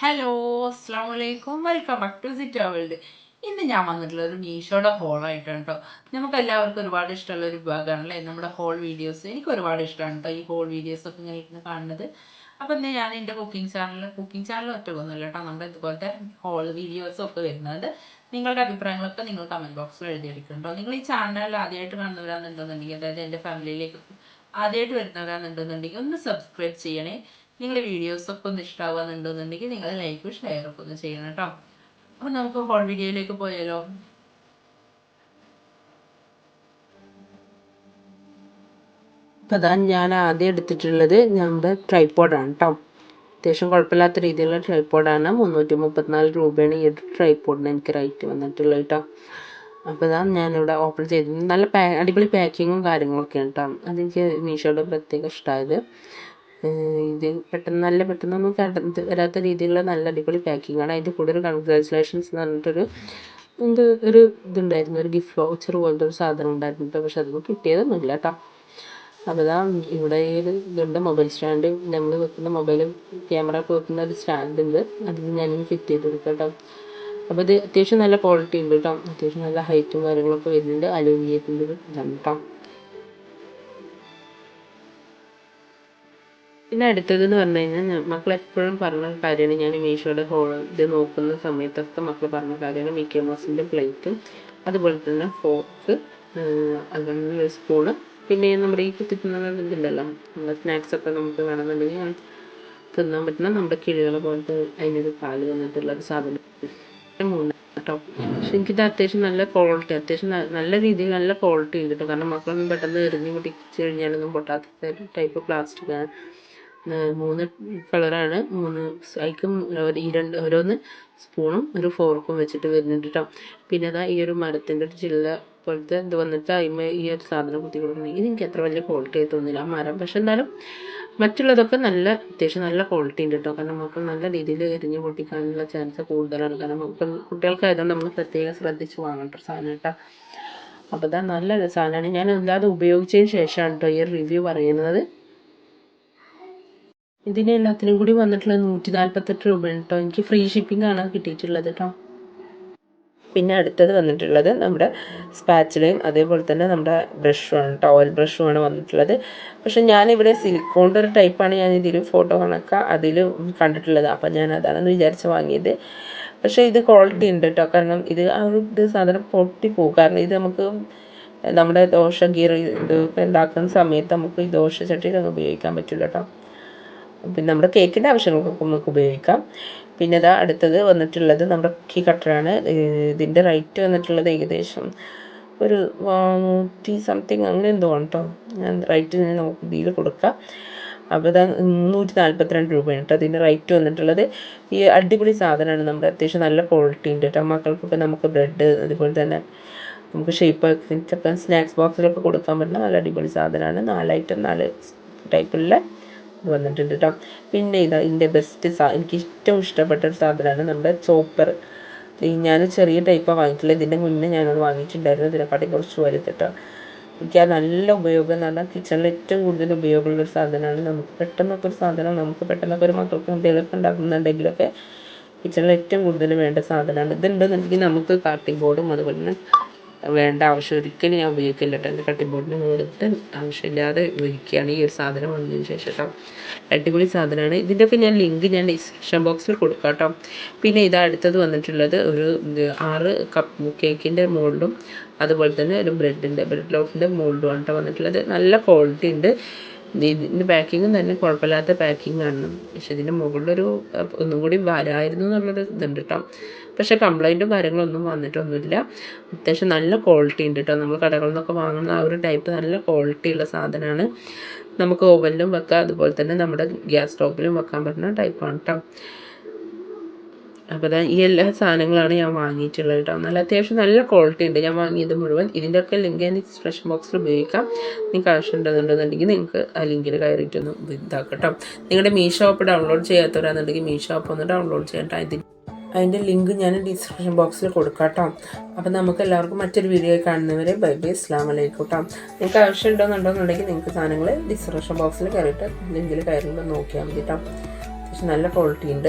Hello, അസ്സാം വലൈക്കും, welcome back to sit world. ഇന്ന് ഞാൻ വന്നിട്ടുള്ള ഒരു മീഷോയുടെ ഹോളായിട്ടാണ് കേട്ടോ. നമുക്ക് എല്ലാവർക്കും ഒരുപാട് ഇഷ്ടമുള്ള ഒരു വിഭാഗമാണല്ലേ നമ്മുടെ ഹോൾ വീഡിയോസ്. എനിക്ക് ഒരുപാട് ഇഷ്ടമാണ് കേട്ടോ ഈ ഹോൾ വീഡിയോസൊക്കെ ഇങ്ങനെ ഇരുന്ന് കാണുന്നത്. അപ്പോൾ ഇന്ന് ഞാൻ എൻ്റെ കുക്കിംഗ് ചാനൽ ഒറ്റക്കൊന്നുമില്ല കേട്ടോ, നമ്മുടെ ഇതുപോലത്തെ ഹോൾ വീഡിയോസൊക്കെ വരുന്നത്. നിങ്ങളുടെ അഭിപ്രായങ്ങളൊക്കെ നിങ്ങൾ കമൻറ്റ് ബോക്സിൽ എഴുതിയെടുക്കുന്നുണ്ടോ. നിങ്ങൾ ഈ ചാനൽ ആദ്യമായിട്ട് കാണുന്നവരാണെന്നുണ്ടെന്നുണ്ടെങ്കിൽ, അതായത് എൻ്റെ ഫാമിലിയിലേക്ക് ആദ്യമായിട്ട് വരുന്നവരാണെന്നുണ്ടെന്നുണ്ടെങ്കിൽ ഒന്ന് സബ്സ്ക്രൈബ് ചെയ്യണേ. നിങ്ങളുടെ വീഡിയോസൊക്കെ ഒന്ന് ഇഷ്ടമാവുന്നുണ്ടെന്നുണ്ടെങ്കിൽ നിങ്ങൾ ലൈക്കും ഷെയറൊക്കെ ഒന്ന് ചെയ്യണം കേട്ടോ. അപ്പോൾ നമുക്ക് ഹോൾ വീഡിയോയിലേക്ക് പോയാലോ. അപ്പോൾ അതാ ഞാൻ ആദ്യം എടുത്തിട്ടുള്ളത് നമ്മുടെ ട്രൈപ്പോഡാണ് കേട്ടോ. അത്യാവശ്യം കുഴപ്പമില്ലാത്ത രീതിയിലുള്ള ട്രൈപ്പോഡാണ്. 334 രൂപയാണ് ഈ ഒരു ട്രൈപ്പോഡിന് എനിക്ക് റേറ്റ് വന്നിട്ടുള്ളത് കേട്ടോ. അപ്പോൾ ഇതാ ഞാനിവിടെ ഓപ്പൺ ചെയ്ത് നല്ല അടിപൊളി പാക്കിങ്ങും കാര്യങ്ങളൊക്കെയാണ് കേട്ടോ. അതെനിക്ക് മീഷോയുടെ പ്രത്യേകം ഇഷ്ടമായത്. ഇത് പെട്ടെന്നൊന്നും വരാത്ത രീതിയിലുള്ള നല്ല അടിപൊളി പാക്കിങ്ങാണ്. അതിൻ്റെ കൂടെ ഒരു കൺഗ്രാജുലേഷൻസ് എന്ന് പറഞ്ഞിട്ടൊരു ഒരു ഇതുണ്ടായിരുന്നു, ഒരു ഗിഫ്റ്റ് വൗച്ചർ പോലത്തെ ഒരു സാധനം ഉണ്ടായിരുന്നു കേട്ടോ. പക്ഷെ അതൊന്നും കിട്ടിയതൊന്നുമില്ല കേട്ടോ. അപ്പോൾ ഇതാ ഇവിടെ ഈ ഒരു ഇതുണ്ട്, മൊബൈൽ സ്റ്റാൻഡ്, നമ്മൾ വെക്കുന്ന മൊബൈൽ ക്യാമറ ഒക്കെ വെക്കുന്ന ഒരു സ്റ്റാൻഡ് ഉണ്ട്. അതിന് ഞാനിങ്ങനെ ഫിറ്റ് ചെയ്ത് കൊടുക്കാം കേട്ടോ. അപ്പോൾ ഇത് അത്യാവശ്യം നല്ല ക്വാളിറ്റി ഉണ്ട് കേട്ടോ. അത്യാവശ്യം നല്ല ഹൈറ്റും കാര്യങ്ങളൊക്കെ വരുന്നുണ്ട്. അലൂമിനിയത്തിൻ്റെ ഇതാണ് കേട്ടോ. പിന്നെ അടുത്തതെന്ന് പറഞ്ഞു കഴിഞ്ഞാൽ മക്കൾ എപ്പോഴും പറഞ്ഞ കാര്യമാണ്, ഞാൻ മീഷോയുടെ ഇത് നോക്കുന്ന സമയത്തൊക്കെ മക്കൾ പറഞ്ഞ കാര്യമാണ് മിക്കി മൗസിൻ്റെ പ്ലേറ്റും അതുപോലെ തന്നെ ഫോർക്ക്, അതുപോലെ സ്പൂണ്, പിന്നെ നമ്മുടെ ഈ കുത്തിത്തുന്ന ഇതുണ്ടല്ലോ, നമ്മുടെ സ്നാക്സൊക്കെ നമുക്ക് വേണമെന്നുണ്ടെങ്കിൽ തിന്നാൻ പറ്റുന്ന നമ്മുടെ കിഴികൾ പോലത്തെ അതിനൊരു കാല് വന്നിട്ടുള്ള ഒരു സാധനം 3 കേട്ടോ. പക്ഷെ എനിക്കിത് അത്യാവശ്യം നല്ല ക്വാളിറ്റി, അത്യാവശ്യം നല്ല രീതിയിൽ നല്ല ക്വാളിറ്റി ഉണ്ട് കേട്ടോ. കാരണം മക്കളൊന്നും പെട്ടെന്ന് എറിഞ്ഞ് പൊട്ടിച്ച് കഴിഞ്ഞാലൊന്നും പൊട്ടാത്ത ടൈപ്പ് പ്ലാസ്റ്റിക്കാണ്. 3 കളറാണ്. 3 അതിക്കും ഓരോന്ന് സ്പൂണും ഒരു ഫോർക്കും വെച്ചിട്ട് വരുന്നുണ്ട് കേട്ടോ. പിന്നെ അതാ ഈ ഒരു മരത്തിൻ്റെ ഒരു ചില്ല പോലത്തെ ഇത് വന്നിട്ട് അതിന്മേൽ ഈ ഒരു സാധനം കുത്തി കൊടുക്കുന്നത്. ഇത് എനിക്ക് അത്ര വലിയ ക്വാളിറ്റി ആയി തോന്നില്ല ആ മരം. പക്ഷെ എന്നാലും മറ്റുള്ളതൊക്കെ അത്യാവശ്യം നല്ല ക്വാളിറ്റി ഉണ്ട് കേട്ടോ. കാരണം നമുക്ക് നല്ല രീതിയിൽ എരിഞ്ഞ് പൊട്ടിക്കാനുള്ള ചാൻസ് കൂടുതലാണ്. കാരണം നമുക്ക് കുട്ടികൾക്കായതുകൊണ്ട് നമ്മൾ പ്രത്യേകം ശ്രദ്ധിച്ച് വാങ്ങേണ്ട ഒരു സാധനം കേട്ടോ. അപ്പോൾ ഇതാ നല്ലൊരു സാധനമാണ്. ഞാൻ എല്ലാതും ഉപയോഗിച്ചതിന് ശേഷമാണ് കേട്ടോ ഈ ഒരു റിവ്യൂ പറയുന്നത്. ഇതിന് എല്ലാത്തിനും കൂടി വന്നിട്ടുള്ളത് 148 രൂപയാണ് കേട്ടോ. എനിക്ക് ഫ്രീ ഷിപ്പിംഗ് ആണ് കിട്ടിയിട്ടുള്ളത് കേട്ടോ. പിന്നെ അടുത്തത് വന്നിട്ടുള്ളത് നമ്മുടെ സ്പാച്ചിലയും അതേപോലെ തന്നെ നമ്മുടെ ബ്രഷുമാണ് കേട്ടോ. ഓയിൽ ബ്രഷുമാണ് വന്നിട്ടുള്ളത്. പക്ഷെ ഞാനിവിടെ സിലിക്കോണിൻ്റെ ഒരു ടൈപ്പാണ് ഞാൻ ഇതിൽ ഫോട്ടോ കണക്ക അതിൽ കണ്ടിട്ടുള്ളത്. അപ്പം ഞാൻ അതാണെന്ന് വിചാരിച്ച് വാങ്ങിയത്. പക്ഷേ ഇത് ക്വാളിറ്റി ഉണ്ട് കേട്ടോ. കാരണം ഇത് സാധനം പൊട്ടിപ്പോകും. കാരണം ഇത് നമുക്ക് നമ്മുടെ ഗീർ ഇത് ഉണ്ടാക്കുന്ന സമയത്ത് നമുക്ക് ഈ ചട്ടിയിലൊന്നും ഉപയോഗിക്കാൻ പറ്റില്ല കേട്ടോ. പിന്നെ നമ്മുടെ കേക്കിൻ്റെ ആവശ്യങ്ങൾക്കൊക്കെ നമുക്ക് ഉപയോഗിക്കാം. പിന്നെ ഇതാ അടുത്തത് വന്നിട്ടുള്ളത് നമ്മുടെ കുക്കി കട്ടറാണ്. ഇതിൻ്റെ റേറ്റ് വന്നിട്ടുള്ളത് ഏകദേശം ഒരു 100 സംതിങ് അങ്ങനെ എന്തോ ആണ് കേട്ടോ. ഞാൻ റേറ്റ് നമുക്ക് ഇതിൽ കൊടുക്കാം. അപ്പോൾ ഇതാ 142 രൂപയാണ് കേട്ടോ അതിൻ്റെ റേറ്റ് വന്നിട്ടുള്ളത്. ഈ അടിപൊളി സാധനമാണ്. നമ്മുടെ അത്യാവശ്യം നല്ല ക്വാളിറ്റി ഉണ്ട് കേട്ടോ. മക്കൾക്കൊക്കെ നമുക്ക് ബ്രെഡ് അതുപോലെ തന്നെ നമുക്ക് ഷേപ്പൊക്കെ സ്നാക്സ് ബോക്സിലൊക്കെ കൊടുക്കാൻ പറ്റുന്ന നല്ല അടിപൊളി സാധനമാണ്. 4 ഐറ്റം 4 ടൈപ്പുള്ള വന്നിട്ടുണ്ട് കേട്ടോ. പിന്നെ ഇതിൻ്റെ ബെസ്റ്റ് എനിക്ക് ഏറ്റവും ഇഷ്ടപ്പെട്ട ഒരു സാധനമാണ് നമ്മുടെ ചോപ്പർ. ഞാൻ ചെറിയ ടൈപ്പാണ് വാങ്ങിയിട്ടുള്ളത്. ഇതിൻ്റെ മുന്നേ ഞാനത് വാങ്ങിയിട്ടുണ്ടായിരുന്നു. ഇതിനെക്കാട്ടി കുറച്ച് വലുത് കേട്ടോ. എനിക്ക് നല്ല ഉപയോഗം എന്ന് പറഞ്ഞാൽ കിച്ചണിൽ ഏറ്റവും കൂടുതൽ ഉപയോഗമുള്ളൊരു സാധനമാണ്. നമുക്ക് പെട്ടെന്നൊക്കെ ഒരു സാധനം പെട്ടെന്നൊക്കെ ഒരു മക്കൾക്ക് എന്തെങ്കിലുമൊക്കെ ഉണ്ടാക്കുന്നുണ്ടെങ്കിലൊക്കെ കിച്ചണിൽ ഏറ്റവും കൂടുതൽ വേണ്ട സാധനമാണ്. ഇതുണ്ടെന്നുണ്ടെങ്കിൽ നമുക്ക് കാർട്ടിംഗ് ബോർഡും അതുപോലെ തന്നെ വേണ്ട ആവശ്യം ഒരിക്കലും ഞാൻ ഉപയോഗിക്കില്ല കേട്ടോ. എൻ്റെ കട്ടിംഗ് ബോർഡിന് നേരത്തെ ആവശ്യമില്ലാതെ ഉപയോഗിക്കുകയാണ് ഈ ഒരു സാധനം വന്നതിന് ശേഷം കേട്ടോ. അടിപൊളി സാധനമാണ്. ഇതിൻ്റെയൊക്കെ ഞാൻ ലിങ്ക് ഞാൻ ഡിസ്ക്രിപ്ഷൻ ബോക്സിൽ കൊടുക്കാം കേട്ടോ. പിന്നെ അടുത്തത് വന്നിട്ടുള്ളത് ഒരു 6 കപ്പ് കേക്കിൻ്റെ മോൾഡും അതുപോലെ തന്നെ ഒരു ബ്രെഡ് ലോഫിൻ്റെ മോൾഡുമാണ് കേട്ടോ വന്നിട്ടുള്ളത്. നല്ല ക്വാളിറ്റി ഉണ്ട്. ഇതിൻ്റെ പാക്കിങ്ങും തന്നെ കുഴപ്പമില്ലാത്ത പാക്കിങ്ങാണ്. പക്ഷെ ഇതിൻ്റെ മുകളിലൊരു ഒന്നും കൂടി വരായിരുന്നു എന്നുള്ളൊരു ഇതുണ്ട് കേട്ടോ. പക്ഷേ കംപ്ലൈൻറ്റും കാര്യങ്ങളൊന്നും വന്നിട്ടൊന്നുമില്ല. അത്യാവശ്യം നല്ല ക്വാളിറ്റി ഉണ്ട് കേട്ടോ. നമ്മൾ കടകളിൽ നിന്നൊക്കെ വാങ്ങുന്ന ആ ഒരു ടൈപ്പ് നല്ല ക്വാളിറ്റി ഉള്ള സാധനമാണ്. നമുക്ക് ഓവനിലും വെക്കാം, അതുപോലെ തന്നെ നമ്മുടെ ഗ്യാസ് സ്റ്റോപ്പിലും വെക്കാൻ പറ്റുന്ന ടൈപ്പാണ് കേട്ടോ. അപ്പോൾ ഈ എല്ലാ സാധനങ്ങളാണ് ഞാൻ വാങ്ങിയിട്ടുള്ളത് കേട്ടോ. അത്യാവശ്യം നല്ല ക്വാളിറ്റി ഉണ്ട്. ഞാൻ വാങ്ങിയത് മുഴുവൻ. ഇതിൻ്റെയൊക്കെ ലിങ്ക് ഞാൻ ഡിസ്ക്രിപ്ഷൻ ബോക്സിൽ ഉപയോഗിക്കാം. നിങ്ങൾക്ക് ആവശ്യമുണ്ടെന്നുണ്ടെന്നുണ്ടെങ്കിൽ നിങ്ങൾക്ക് ആ ലിങ്കിൽ കയറിയിട്ടൊന്ന് ഇതാക്കാം കേട്ടോ. നിങ്ങളുടെ മീഷോ ആപ്പ് ഡൗൺലോഡ് ചെയ്യാത്തവരാണെന്നുണ്ടെങ്കിൽ മീഷോ ആപ്പ് ഒന്ന് ഡൗൺലോഡ് ചെയ്യട്ടോ. അതിൻ്റെ ലിങ്ക് ഞാൻ ഡിസ്ക്രിപ്ഷൻ ബോക്സിൽ കൊടുക്കാം കേട്ടോ. അപ്പോൾ നമുക്ക് എല്ലാവർക്കും മറ്റൊരു വീഡിയോ കാണുന്നവരെ ബൈ ബൈ, അസ്സലാമു അലൈക്കും കേട്ടോ. നിങ്ങൾക്ക് ആവശ്യമുണ്ടോയെന്നുണ്ടെന്നുണ്ടെങ്കിൽ നിങ്ങൾക്ക് സാധനങ്ങൾ ഡിസ്ക്രിപ്ഷൻ ബോക്സിൽ കയറിയിട്ട് ലിങ്കിൽ കയറുമ്പോൾ നോക്കിയാൽ മതി കേട്ടോ. അത്യാവശ്യം നല്ല ക്വാളിറ്റി ഉണ്ട്.